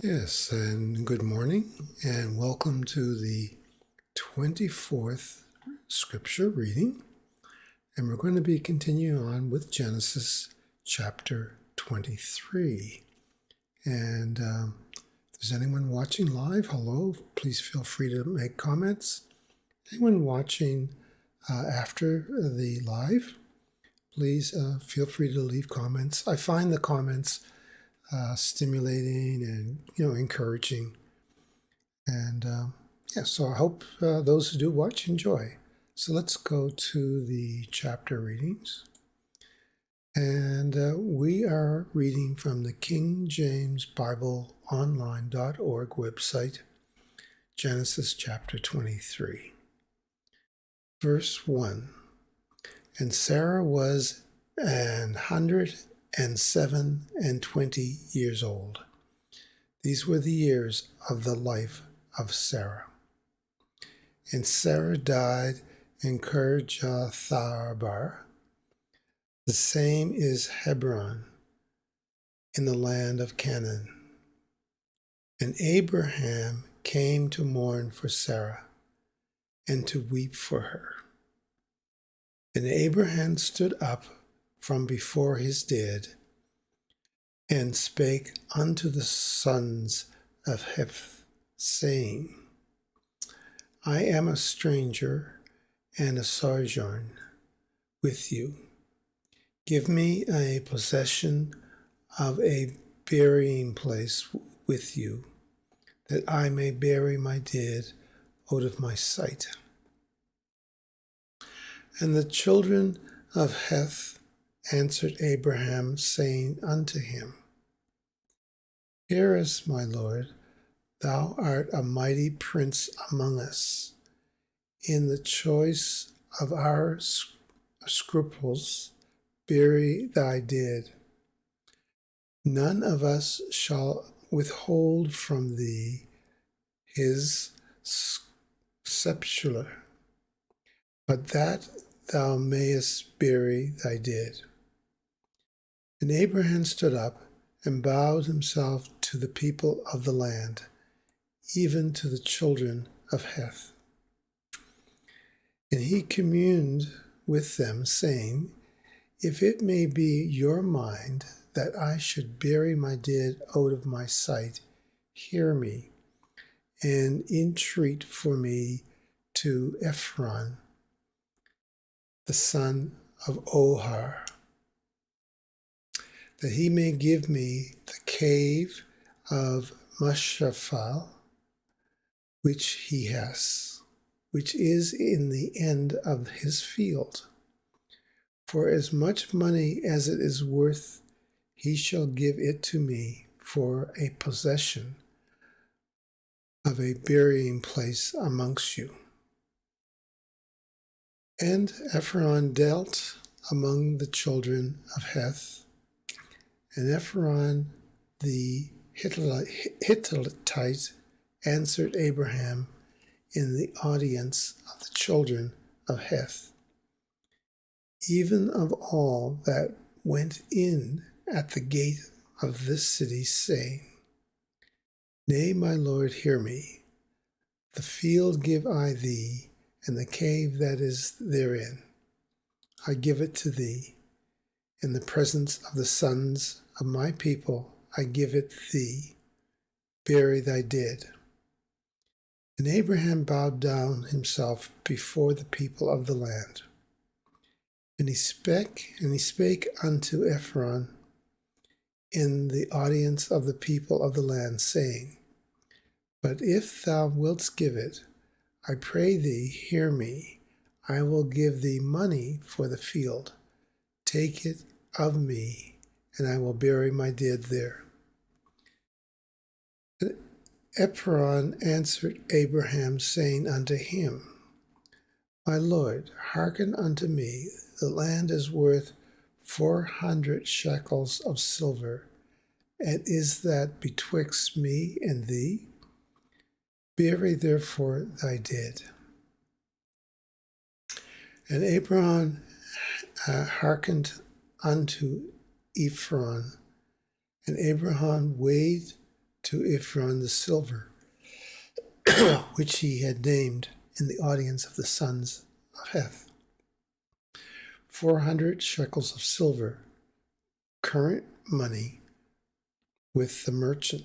Yes, and good morning, and welcome to the 24th scripture reading. And we're going to be continuing on with Genesis chapter 23. And if there's anyone watching live, hello, please feel free to make comments. Anyone watching after the live, please feel free to leave comments. I find the comments stimulating and encouraging, and so I hope those who do watch enjoy. So let's go to the chapter readings, and we are reading from the King James Bible Online.org website, Genesis chapter 23, verse 1. And Sarah was 127 years old. These were the years of the life of Sarah. And Sarah died in Kirjatharbar. The same is Hebron, in the land of Canaan. And Abraham came to mourn for Sarah and to weep for her. And Abraham stood up from before his dead and spake unto the sons of Heth, saying, I am a stranger and a sojourn with you. Give me a possession of a burying place with you, that I may bury my dead out of my sight. And the children of Heth answered Abraham, saying unto him, Hear us, my Lord, thou art a mighty prince among us. In the choice of our scruples, bury thy dead. None of us shall withhold from thee his sepulchre, but that thou mayest bury thy dead. And Abraham stood up and bowed himself to the people of the land, even to the children of Heth. And he communed with them, saying, If it may be your mind that I should bury my dead out of my sight, hear me, and entreat for me to Ephron, the son of Ohar, that he may give me the cave of Mashraphel, which he has, which is in the end of his field. For as much money as it is worth, he shall give it to me for a possession of a burying place amongst you. And Ephron dealt among the children of Heth, and Ephron the Hittite answered Abraham in the audience of the children of Heth, even of all that went in at the gate of this city, saying, Nay, my Lord, hear me. The field give I thee, and the cave that is therein. I give it to thee. In the presence of the sons of my people, I give it thee. Bury thy dead. And Abraham bowed down himself before the people of the land. And he spake unto Ephron in the audience of the people of the land, saying, But if thou wilt give it, I pray thee, hear me. I will give thee money for the field. Take it of me, and I will bury my dead there. And Ephron answered Abraham, saying unto him, My Lord, hearken unto me. The land is worth 400 shekels of silver, and is that betwixt me and thee? Bury therefore thy dead. And Abraham hearkened unto Ephron, and Abraham weighed to Ephron the silver, which he had named in the audience of the sons of Heth. 400 shekels of silver, current money, with the merchant.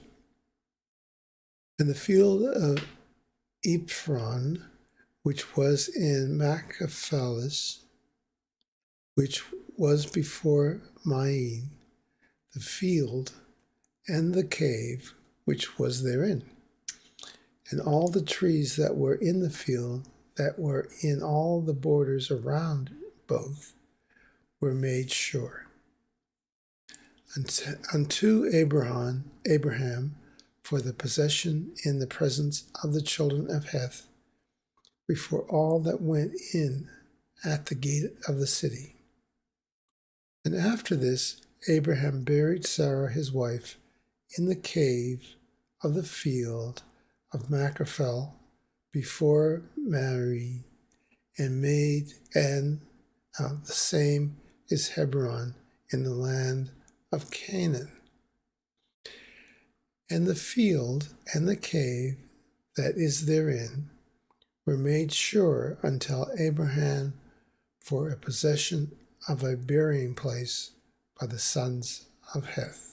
And the field of Ephron, which was in Machpelah, which was before Main, the field and the cave which was therein, and all the trees that were in the field, that were in all the borders around both, were made sure. Unto Abraham for the possession in the presence of the children of Heth, before all that went in at the gate of the city. And after this, Abraham buried Sarah his wife in the cave of the field of Machpelah before Mamre, and the same is Hebron in the land of Canaan. And the field and the cave that is therein were made sure until Abraham for a possession of a burying place by the sons of Heth.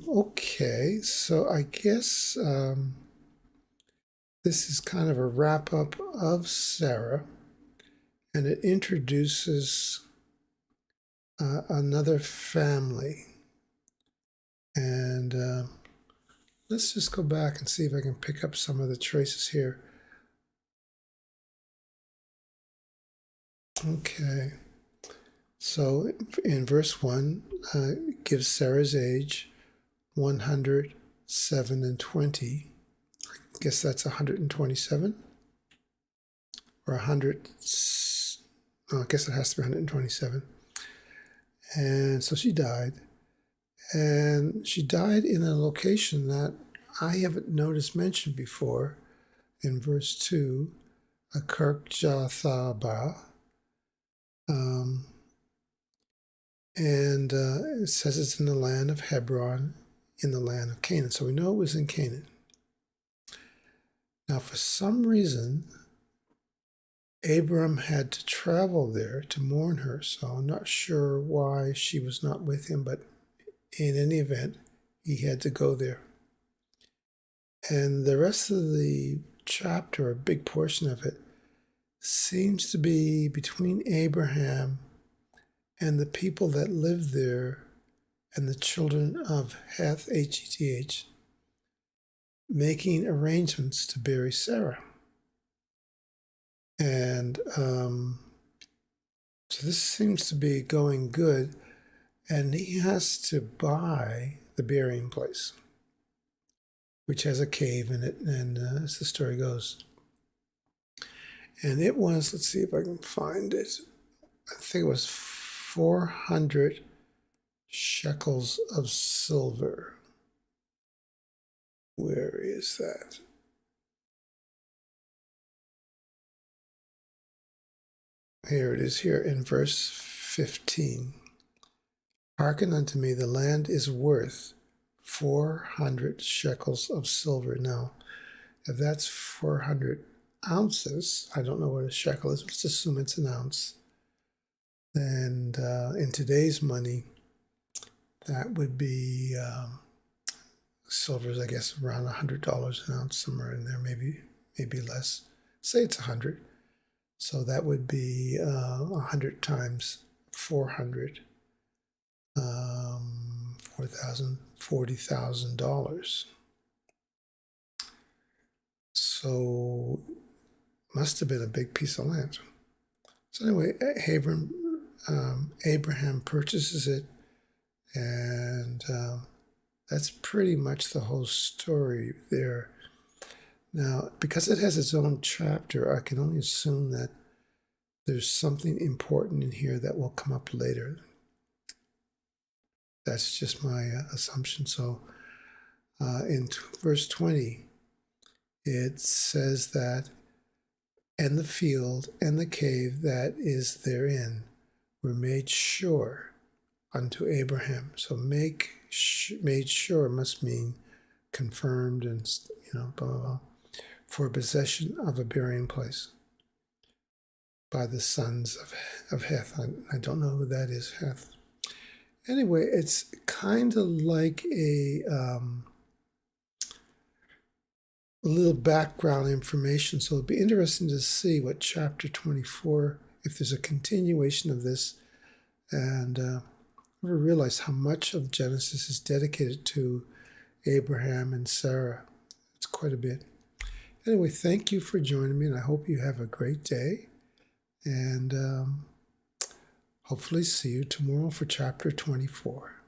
Okay, so I guess this is kind of a wrap-up of Sarah, and it introduces another family. And let's just go back and see if I can pick up some of the traces here. Okay, so in verse 1, it gives Sarah's age, 107 and 20. I guess that's 127? Or 100, I guess it has to be 127. And so she died. And she died in a location that I haven't noticed mentioned before in verse 2, a Kirjathaba. And it says it's in the land of Hebron, in the land of Canaan. So we know it was in Canaan. Now, for some reason, Abram had to travel there to mourn her. So I'm not sure why she was not with him, but in any event, he had to go there. And the rest of the chapter, a big portion of it, seems to be between Abraham and the people that lived there and the children of Heth, H-E-T-H, making arrangements to bury Sarah. And so this seems to be going good, and he has to buy the burying place, which has a cave in it, and as the story goes. And it was, let's see if I can find it, I think it was 400 shekels of silver. Where is that? Here it is, here in verse 15. Hearken unto me, the land is worth 400 shekels of silver. Now, if that's 400 ounces, I don't know what a shekel is, let's assume it's an ounce. And in today's money, that would be silver is, I guess, around $100 an ounce, somewhere in there, maybe less. Say it's 100. So that would be 100 times 400, $40,000. So must have been a big piece of land. So anyway, Abraham purchases it, and that's pretty much the whole story there. Now, because it has its own chapter, I can only assume that there's something important in here that will come up later. That's just my assumption. So in verse 20, it says that, and the field and the cave that is therein were made sure unto Abraham. So made sure must mean confirmed and, blah, blah, blah, for possession of a burying place by the sons of Heth. I don't know who that is, Heth. Anyway, it's kind of like a little background information. So it'll be interesting to see what chapter 24, if there's a continuation of this. And I never realized how much of Genesis is dedicated to Abraham and Sarah. It's quite a bit. Anyway, thank you for joining me, and I hope you have a great day. And hopefully see you tomorrow for chapter 24.